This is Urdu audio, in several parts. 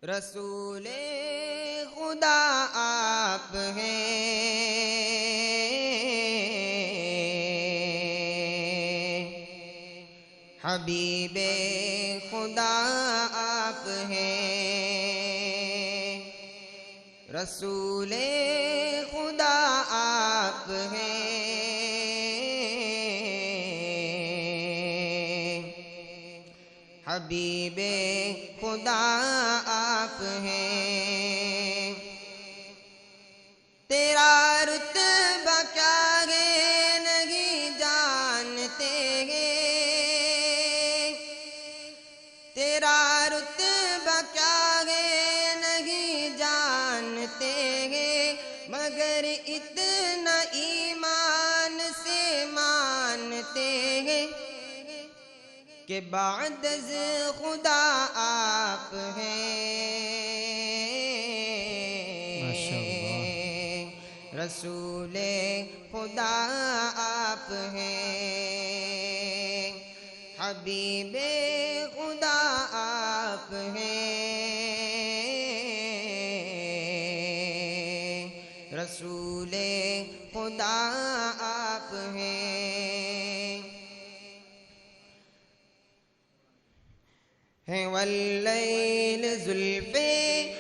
رسول خدا آپ ہیں، حبیب خدا آپ ہیں، رسول خدا آپ ہیں، حبیب خدا آپ ہیں۔ تیرا رتبہ کیا ہے نہیں جانتے ہیں، تیرا رتبہ کیا ہے نہیں جانتے ہیں، مگر اتنا ایمان سے مانتے ہیں کہ بعد از خدا آپ ہیں، رسول خدا آپ ہیں، حبیب خدا آپ ہیں، رسول خدا آپ ہیں واللیل زلفے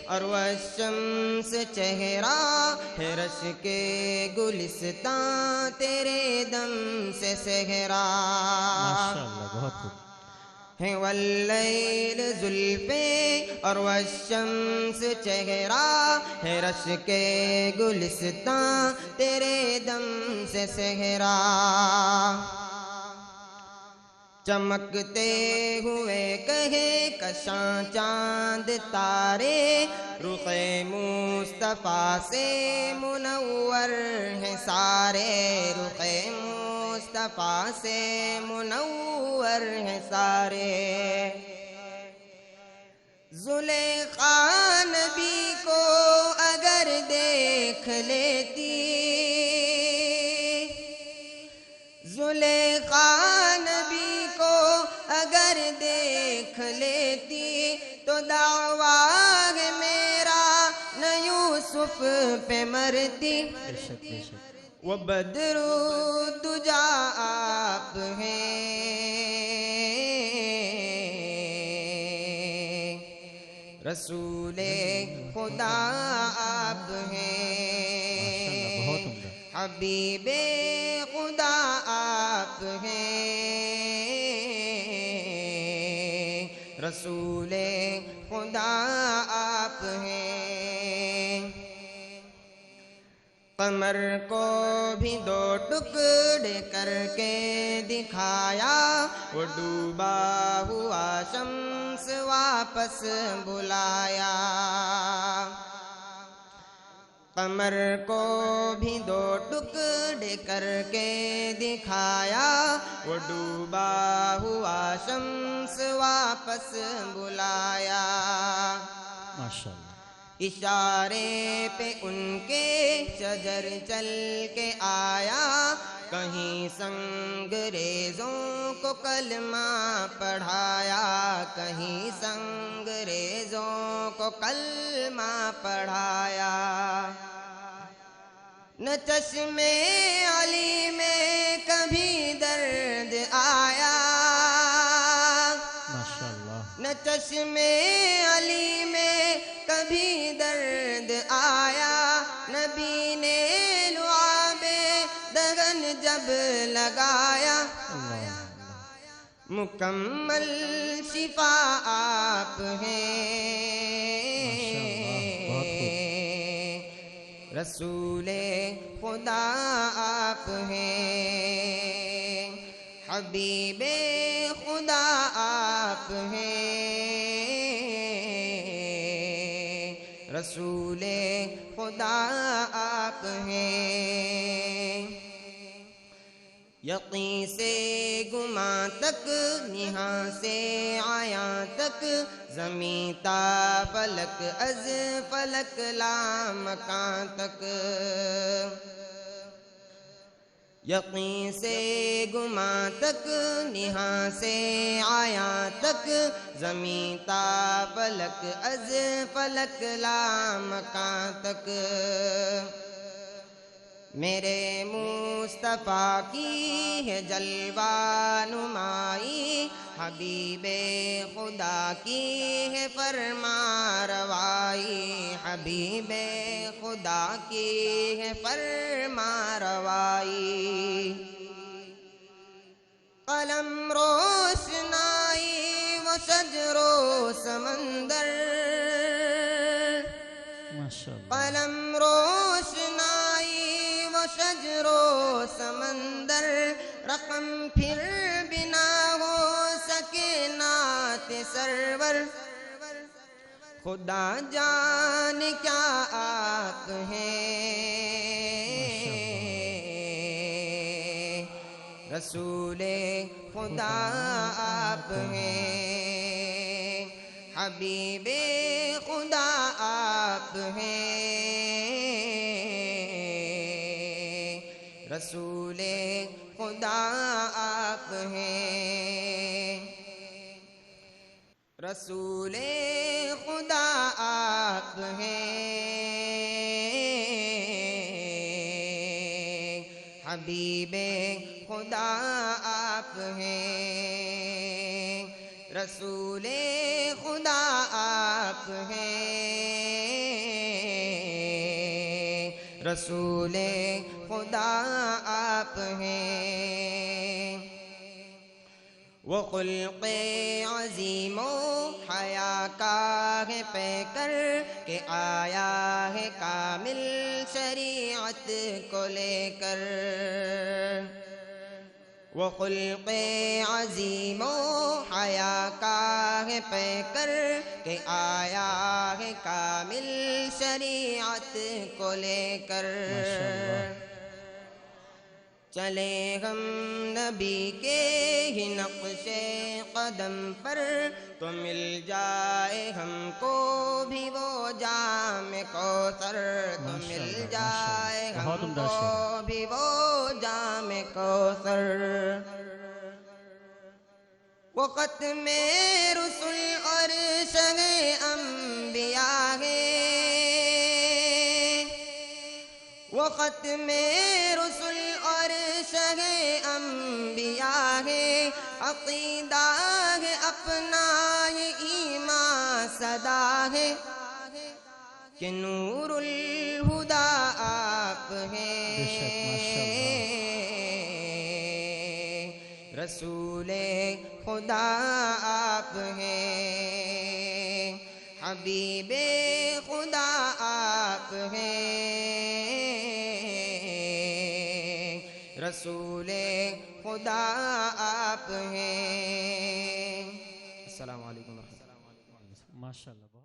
اور والشمس چہرہ ہے، رش کے گلستاں تیرے دم سے صحرا، ماشاءاللہ بہت خوب ہے واللیل زلفے اور والشمس چہرہ ہے، رش کے گلستاں تیرے دم سے صحرا، چمکتے ہوئے کہے کشاں چاند تارے، رخ مصطفیٰ سے منور ہیں سارے، رخ مصطفیٰ سے منور ہیں سارے، زلیخا نبی کو اگر دیکھ لیتی، زلیخا نبی کو اگر دیکھ لیتی، تو دعویٰ ہے میرا نہ یوسف پہ مرتی، بے شک بے شک وہ بدر الدجا آپ ہیں، رسول خدا آپ ماشاءاللہ بہت ہیں، عمدہ حبیب خدا آپ ہیں، رسول خدا آپ ہیں، قمر کو بھی دو ٹکڑے کر کے دکھایا، وہ ڈوبا ہوا شمس واپس بلایا، قمر کو بھی دو ٹکڑے کر کے دکھایا، وہ ڈوبا ہوا شمس واپس بلایا، ماشاءاللہ اشارے پہ ان کے شجر چل کے آیا، کہیں سنگریزوں کو کلمہ پڑھایا، کہیں سنگریزوں کو کلمہ پڑھایا، نہ چشمے علی میں کبھی درد آیا، ماشاءاللہ نہ چشمے علی میں کبھی درد آیا، نبی نے لعاب دغن جب لگایا، اللہ اللہ مکمل شفا آپ ماشاءاللہ بہت خوب ہیں، رسول خدا آپ ہیں، حبیب خدا آپ ہیں، رسول خدا آپ ہیں، یقین سے گماں تک نہاں سے عیاں تک، زمین تا فلک از فلک لا مکان تک، یقین سے گماں تک نہاں سے آیاں تک زمین تا فلک از فلک لا مکان تک میرے مصطفیٰ کی ہے جلوہ نمائی حبیب خدا کی ہے فرما روائی حبیب خدا کی ہے فرما روائی قلم روشنائی و شجر و سمندر ماشاء اللہ قلم روشنائی و شجر و سمندر رقم پھر بنا ہو سکے نعت سرور خدا جان کیا آپ ہیں رسول خدا آپ ہیں حبیب خدا آپ ہیں رسول خدا آپ ہیں رسول خدا آپ ہیں حبیب خدا آپ ہیں رسول خدا آپ ہیں رسول خدا آپ ہیں وہ خلق عظیم و حیا کا ہے پیکر کہ آیا ہے کامل شریعت کو لے کر وہ خلق عظیم و حیا کا ہے پیکر کہ آیا ہے کامل شریعت کو لے کر چلے ہم نبی کے ہی نقش قدم پر تو مل جائے ہم کو بھی وہ جام کوثر تو مل جائے ہم کو بھی وہ جام کوثر وہ ختم رسل اور شہ انبیاء ہے وہ ختم رسل اور شہ انبیاء ہے عقیدہ ہے اپنا یہ ایمان صدا ہے کہ نور الہدا آپ ہیں رسول خدا آپ ہیں حبیب خدا آپ ہیں رسول خدا آپ ہیں السلام علیکم ورحمۃ اللہ ماشاء اللہ